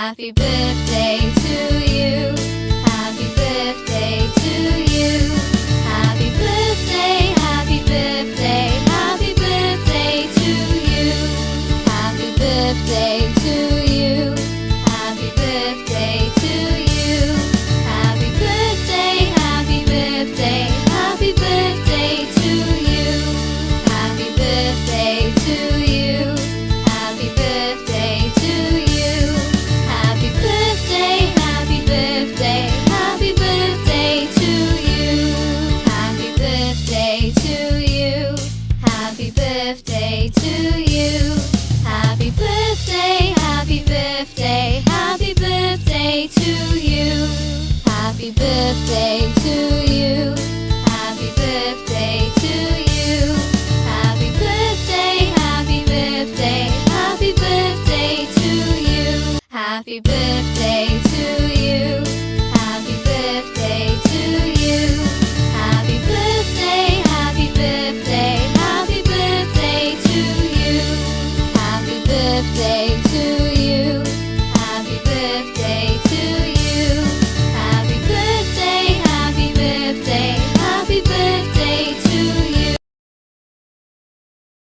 Happy birthday to you. Happy birthday to you. Happy birthday, happy birthday, happy birthday to you. Happy birthday to you. Happy birthday to you. Happy birthday, happy birthday, happy birthday to you. Happy birthday to you. Happy birthday to you. Happy birthday, happy birthday, happy birthday to you. Happy birthday to you. Happy birthday to you. Happy birthday, happy birthday, happy birthday to you. Happy birthday to you. Happy birthday to you. Happy birthday, happy birthday, happy birthday to you. Happy birthday to you. Happy birthday to you. Happy birthday, happy birthday, happy birthday to you. Happy birthday to you.